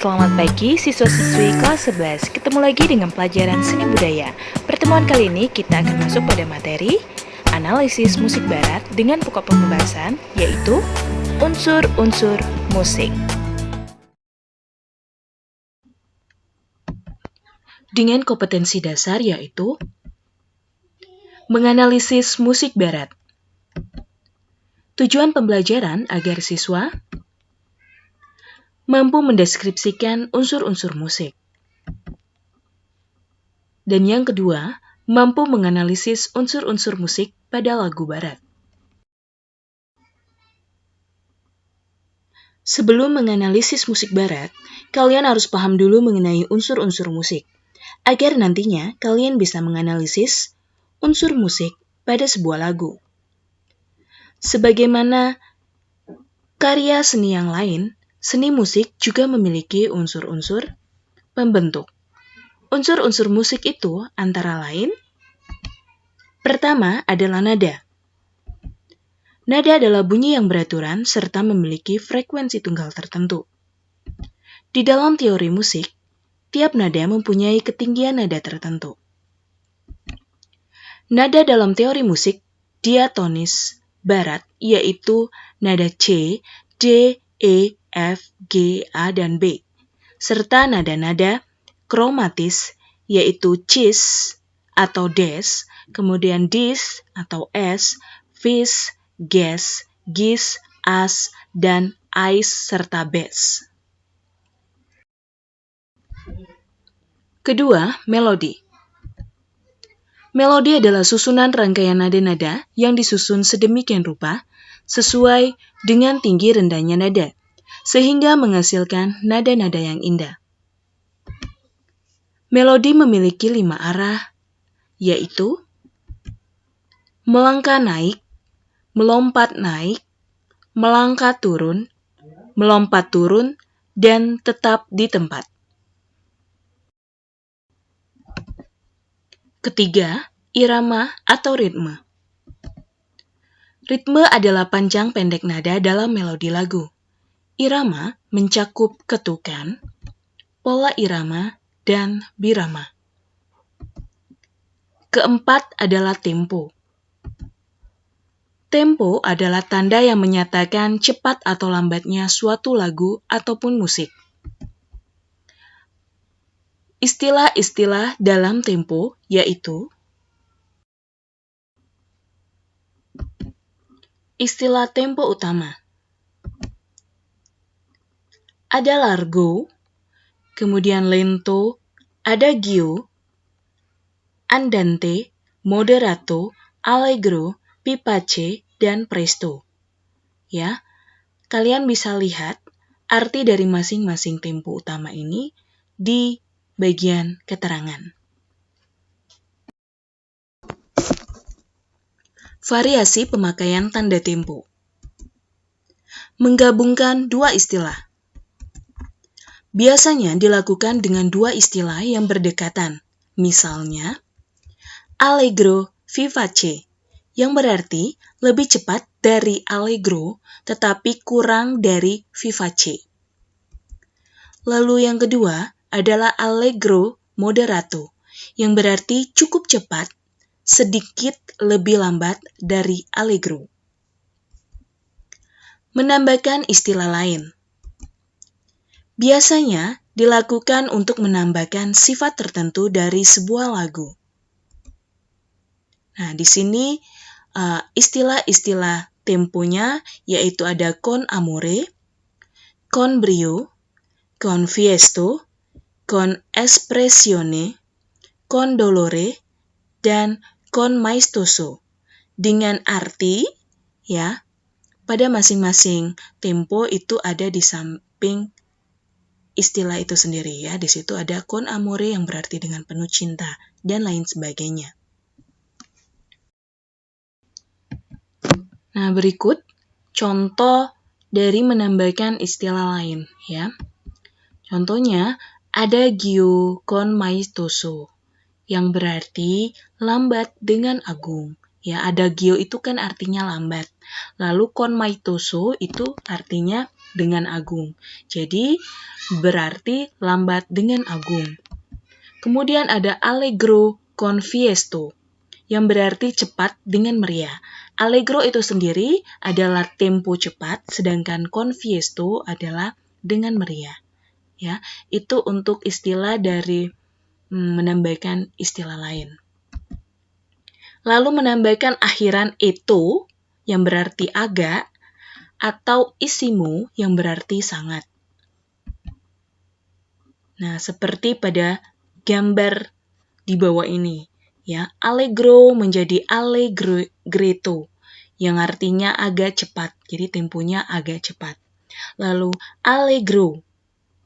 Selamat pagi siswa-siswi kelas 11. Ketemu lagi dengan pelajaran seni budaya. Pertemuan kali ini kita akan masuk pada materi analisis musik barat dengan pokok pembahasan yaitu unsur-unsur musik. Dengan kompetensi dasar yaitu menganalisis musik barat. Tujuan pembelajaran agar siswa mampu mendeskripsikan unsur-unsur musik. Dan yang kedua, mampu menganalisis unsur-unsur musik pada lagu barat. Sebelum menganalisis musik barat, kalian harus paham dulu mengenai unsur-unsur musik, agar nantinya kalian bisa menganalisis unsur musik pada sebuah lagu. Sebagaimana karya seni yang lain, seni musik juga memiliki unsur-unsur pembentuk. Unsur-unsur musik itu antara lain, pertama adalah nada. Nada adalah bunyi yang beraturan serta memiliki frekuensi tunggal tertentu. Di dalam teori musik, tiap nada mempunyai ketinggian nada tertentu. Nada dalam teori musik diatonis barat yaitu nada C, D, E, F, G, A, dan B, serta nada-nada kromatis yaitu cis atau des, kemudian dis atau es, vis, ges, gis, as, dan ais, serta bes. Kedua, melodi. Melodi adalah susunan rangkaian nada-nada yang disusun sedemikian rupa sesuai dengan tinggi rendahnya nada, sehingga menghasilkan nada-nada yang indah. Melodi memiliki 5 arah, yaitu melangkah naik, melompat naik, melangkah turun, melompat turun, dan tetap di tempat. Ketiga, irama atau ritme. Ritme adalah panjang pendek nada dalam melodi lagu. Irama mencakup ketukan, pola irama, dan birama. Keempat adalah tempo. Tempo adalah tanda yang menyatakan cepat atau lambatnya suatu lagu ataupun musik. Istilah-istilah dalam tempo yaitu istilah tempo utama. Ada largo, kemudian lento, adagio, andante, moderato, allegro, vivace, dan presto. Ya, kalian bisa lihat arti dari masing-masing tempo utama ini di bagian keterangan. Variasi pemakaian tanda tempo. Menggabungkan dua istilah. Biasanya dilakukan dengan dua istilah yang berdekatan, misalnya allegro vivace, yang berarti lebih cepat dari allegro tetapi kurang dari vivace. Lalu yang kedua adalah allegro moderato, yang berarti cukup cepat, sedikit lebih lambat dari allegro. Menambahkan istilah lain. Biasanya dilakukan untuk menambahkan sifat tertentu dari sebuah lagu. Nah, di sini istilah-istilah temponya yaitu ada con amore, con brio, con fiesto, con espressione, con dolore, dan con maestoso. Dengan arti, ya, pada masing-masing tempo itu ada di samping istilah itu sendiri ya. Di situ ada con amore yang berarti dengan penuh cinta dan lain sebagainya. Nah, berikut contoh dari menambahkan istilah lain ya. Contohnya adagio con maestoso yang berarti lambat dengan agung. Ya, adagio itu kan artinya lambat. Lalu con maestoso itu artinya dengan agung. Jadi, berarti lambat dengan agung. Kemudian ada allegro con fiesto, yang berarti cepat dengan meriah. Allegro itu sendiri adalah tempo cepat, sedangkan con fiesto adalah dengan meriah. Ya, itu untuk istilah dari menambahkan istilah lain. Lalu menambahkan akhiran eto, yang berarti agak, atau isimu, yang berarti sangat. Nah, seperti pada gambar di bawah ini, ya, allegro menjadi allegretto, yang artinya agak cepat, jadi temponya agak cepat. Lalu allegro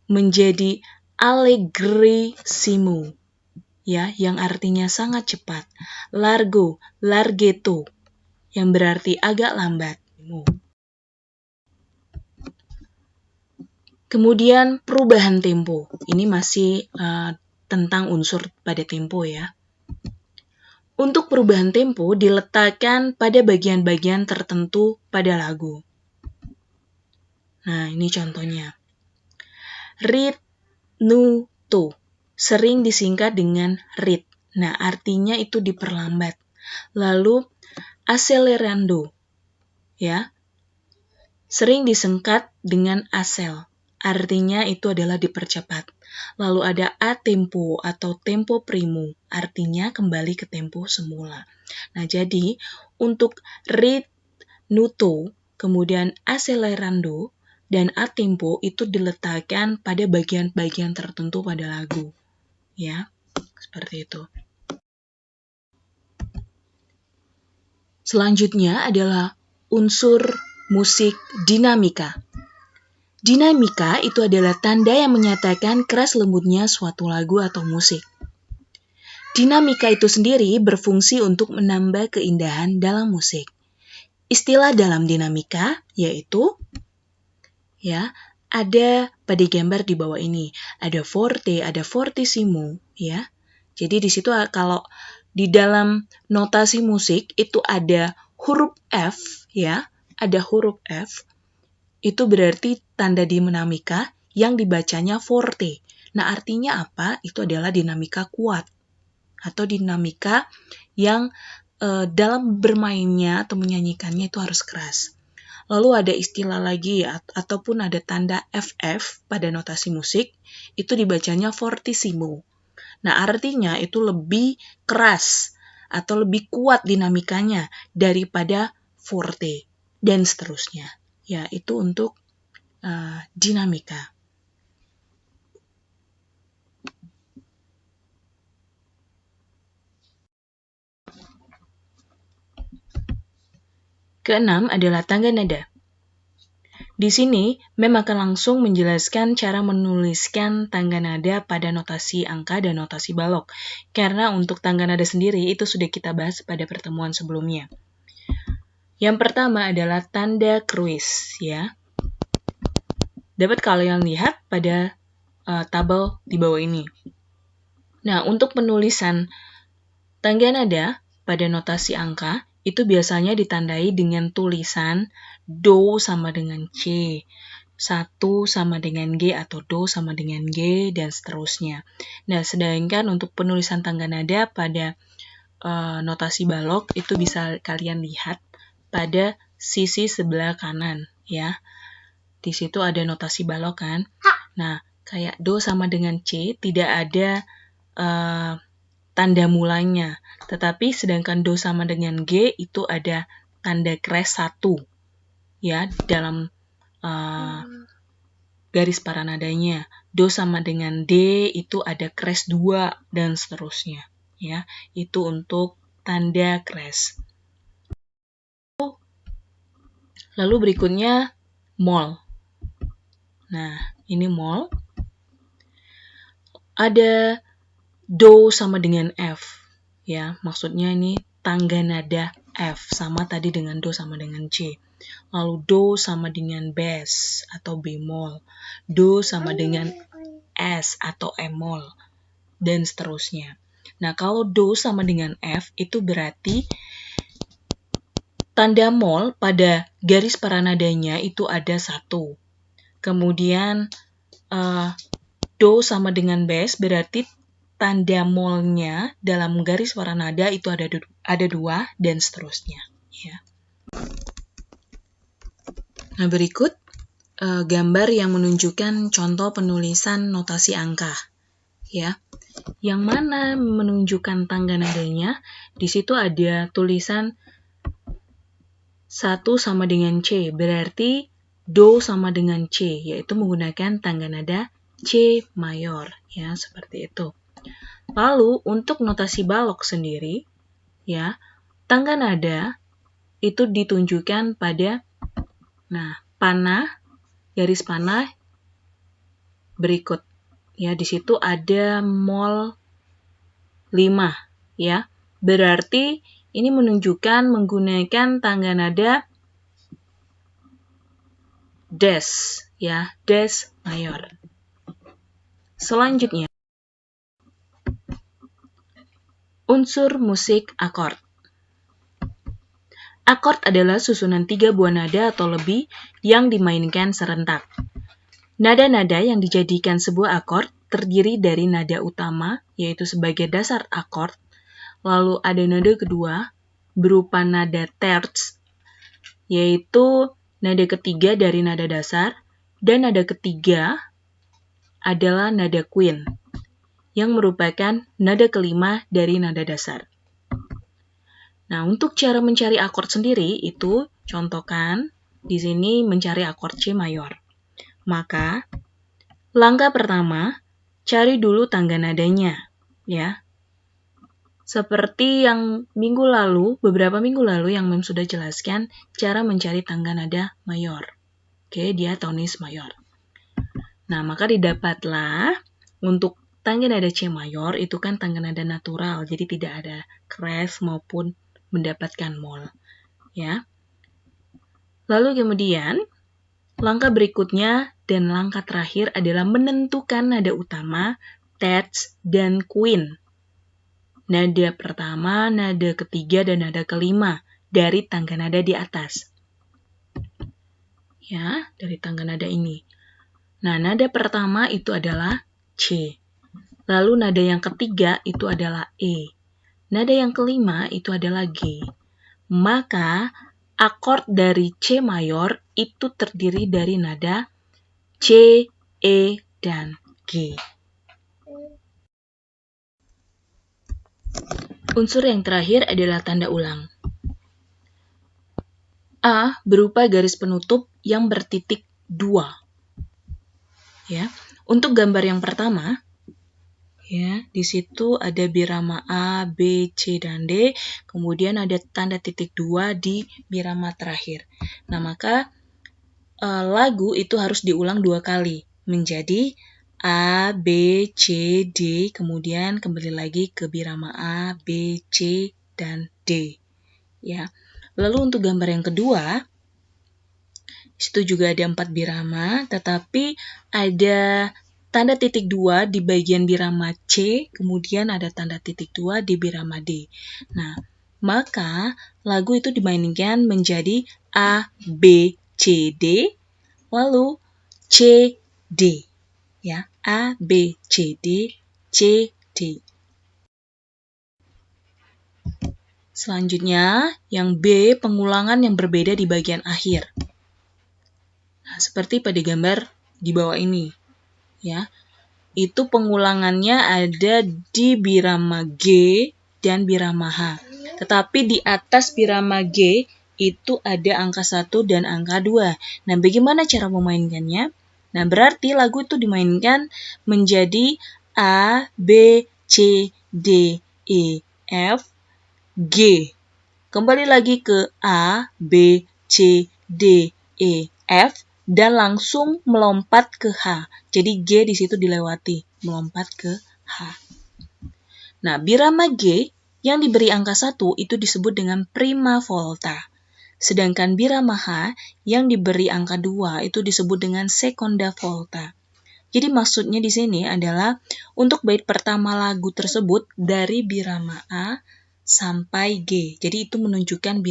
menjadi allegrissimo, ya, yang artinya sangat cepat. Largo, larghetto, yang berarti agak lambat. Kemudian perubahan tempo. Ini masih tentang unsur pada tempo, ya. Untuk perubahan tempo diletakkan pada bagian-bagian tertentu pada lagu. Nah, ini contohnya. Ritnuto, sering disingkat dengan rit. Nah, artinya itu diperlambat. Lalu, accelerando, ya, sering disingkat dengan acel. Artinya itu adalah dipercepat. Lalu ada a tempo atau tempo primo, artinya kembali ke tempo semula. Nah, jadi untuk ritnuto, kemudian accelerando, dan a tempo itu diletakkan pada bagian-bagian tertentu pada lagu. Ya, seperti itu. Selanjutnya adalah unsur musik dinamika. Dinamika itu adalah tanda yang menyatakan keras lembutnya suatu lagu atau musik. Dinamika itu sendiri berfungsi untuk menambah keindahan dalam musik. Istilah dalam dinamika yaitu, ya, ada pada gambar di bawah ini. Ada forte, ada fortissimo, ya. Jadi di situ kalau di dalam notasi musik itu ada huruf F, ya, ada huruf F. Itu berarti tanda dinamika yang dibacanya forte. Nah, artinya apa? Itu adalah dinamika kuat atau dinamika yang dalam bermainnya atau menyanyikannya itu harus keras. Lalu ada istilah lagi ataupun ada tanda FF pada notasi musik, itu dibacanya fortissimo. Nah, artinya itu lebih keras atau lebih kuat dinamikanya daripada forte dan seterusnya. Ya, itu untuk dinamika. Keenam adalah tangga nada. Di sini, Mem akan langsung menjelaskan cara menuliskan tangga nada pada notasi angka dan notasi balok. Karena untuk tangga nada sendiri itu sudah kita bahas pada pertemuan sebelumnya. Yang pertama adalah tanda kruis, ya. Dapat kalian lihat pada tabel di bawah ini. Nah, untuk penulisan tangga nada pada notasi angka, itu biasanya ditandai dengan tulisan Do sama dengan C, 1 sama dengan G atau Do sama dengan G, dan seterusnya. Nah, sedangkan untuk penulisan tangga nada pada notasi balok, itu bisa kalian lihat pada sisi sebelah kanan, ya. Di situ ada notasi balok kan. Nah, kayak Do sama dengan C, tidak ada tanda mulanya, tetapi sedangkan Do sama dengan G itu ada tanda kres 1, ya, dalam garis paranadanya. Do sama dengan D itu ada kres 2 dan seterusnya, ya. Itu untuk tanda kres. Lalu berikutnya mol. Nah, ini mol. Ada Do sama dengan F, ya, maksudnya ini tangga nada F, sama tadi dengan Do sama dengan C. Lalu Do sama dengan Bes atau bemol, Do sama dengan S atau emol, dan seterusnya. Nah, kalau Do sama dengan F, itu berarti tanda mol pada garis paranadanya itu ada 1. Kemudian do sama dengan bass, berarti tanda molnya dalam garis suara nada itu ada 2 dan seterusnya. Ya. Nah, berikut gambar yang menunjukkan contoh penulisan notasi angka. Ya. Yang mana menunjukkan tangga nadanya, di situ ada tulisan 1 sama dengan C, berarti do sama dengan C, yaitu menggunakan tangga nada C mayor, ya, seperti itu. Lalu, untuk notasi balok sendiri, ya, tangga nada itu ditunjukkan pada panah, garis panah berikut. Ya, di situ ada mol 5, ya. Berarti ini menunjukkan menggunakan tangga nada des, ya, des mayor. Selanjutnya, unsur musik akord. Akord adalah susunan 3 buah nada atau lebih yang dimainkan serentak. Nada-nada yang dijadikan sebuah akord terdiri dari nada utama, yaitu sebagai dasar akord, lalu ada nada kedua berupa nada terts, yaitu nada ketiga dari nada dasar, dan nada ketiga adalah nada quint, yang merupakan nada kelima dari nada dasar. Nah, untuk cara mencari akord sendiri itu contohkan di sini mencari akord C mayor. Maka, langkah pertama, cari dulu tangga nadanya, ya. Seperti yang beberapa minggu lalu yang Mem sudah jelaskan cara mencari tangga nada mayor. Oke, diatonis mayor. Nah, maka didapatlah untuk tangga nada C mayor itu kan tangga nada natural, jadi tidak ada crash maupun mendapatkan mol, ya. Lalu kemudian langkah berikutnya dan langkah terakhir adalah menentukan nada utama, terts, dan quint. Nada pertama, nada ketiga, dan nada kelima dari tangga nada di atas. Ya, dari tangga nada ini. Nah, nada pertama itu adalah C. Lalu nada yang ketiga itu adalah E. Nada yang kelima itu adalah G. Maka akord dari C mayor itu terdiri dari nada C, E, dan G. Unsur yang terakhir adalah tanda ulang. A berupa garis penutup yang bertitik 2. Ya. Untuk gambar yang pertama, ya, di situ ada birama A, B, C, dan D, kemudian ada tanda titik 2 di birama terakhir. Nah, maka lagu itu harus diulang 2 kali, menjadi A, B, C, D, kemudian kembali lagi ke birama A, B, C, dan D. Ya. Lalu untuk gambar yang kedua, di situ juga ada 4 birama, tetapi ada tanda titik 2 di bagian birama C, kemudian ada tanda titik 2 di birama D. Nah, maka lagu itu dimainkan menjadi A, B, C, D, lalu C, D. Ya, A, B, C, D, C, D. Selanjutnya, yang B, pengulangan yang berbeda di bagian akhir. Nah, seperti pada gambar di bawah ini. Ya, itu pengulangannya ada di birama G dan birama H. Tetapi di atas birama G itu ada angka 1 dan angka 2. Nah, bagaimana cara memainkannya? Nah, berarti lagu itu dimainkan menjadi A, B, C, D, E, F, G. Kembali lagi ke A, B, C, D, E, F, dan langsung melompat ke H. Jadi G di situ dilewati, melompat ke H. Nah, birama G yang diberi angka 1 itu disebut dengan prima volta. Sedangkan birama H yang diberi angka 2 itu disebut dengan seconda volta. Jadi maksudnya di sini adalah untuk bait pertama lagu tersebut dari birama A sampai G. Jadi itu menunjukkan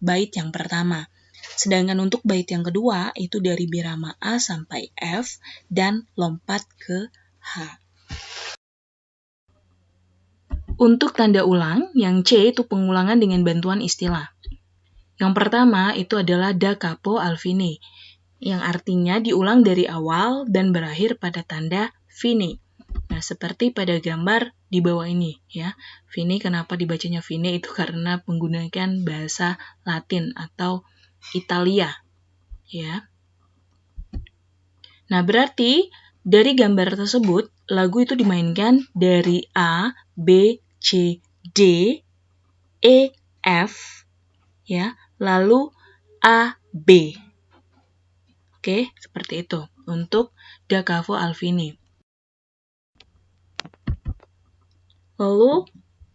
bait yang pertama. Sedangkan untuk bait yang kedua itu dari birama A sampai F dan lompat ke H. Untuk tanda ulang, yang C itu pengulangan dengan bantuan istilah. Yang pertama itu adalah da capo al fine, yang artinya diulang dari awal dan berakhir pada tanda fine. Nah, seperti pada gambar di bawah ini ya. Fine, kenapa dibacanya fine? Itu karena menggunakan bahasa Latin atau Italia ya. Nah, berarti dari gambar tersebut lagu itu dimainkan dari A, B, C, D, E, F ya, lalu A, B. Oke, seperti itu untuk da capo al fine. Lalu,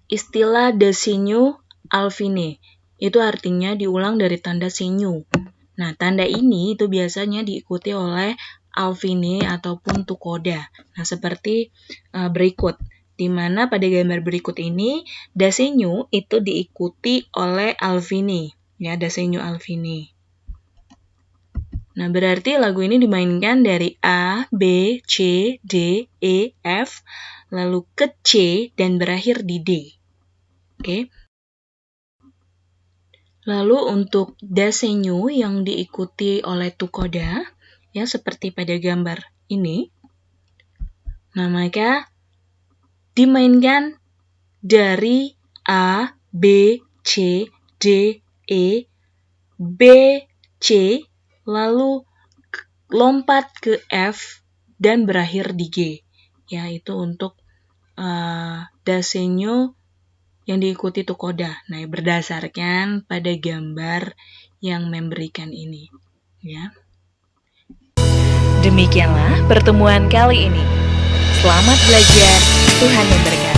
istilah da segno al fine, itu artinya diulang dari tanda segno. Nah, tanda ini itu biasanya diikuti oleh al fine ataupun tukoda. Nah, seperti berikut, di mana pada gambar berikut ini, da segno itu diikuti oleh al fine, ya, da segno al fine. Nah, berarti lagu ini dimainkan dari A, B, C, D, E, F, lalu ke C dan berakhir di D. Oke. Lalu untuk da segno yang diikuti oleh tukoda, ya seperti pada gambar ini, nah maka dimainkan dari A, B, C, D, E, B, C, lalu lompat ke F dan berakhir di G. Ya, itu untuk da segno yang diikuti tukoda. Nah, berdasarkan pada gambar yang memberikan ini, ya. Demikianlah pertemuan kali ini. Selamat belajar, Tuhan memberkati.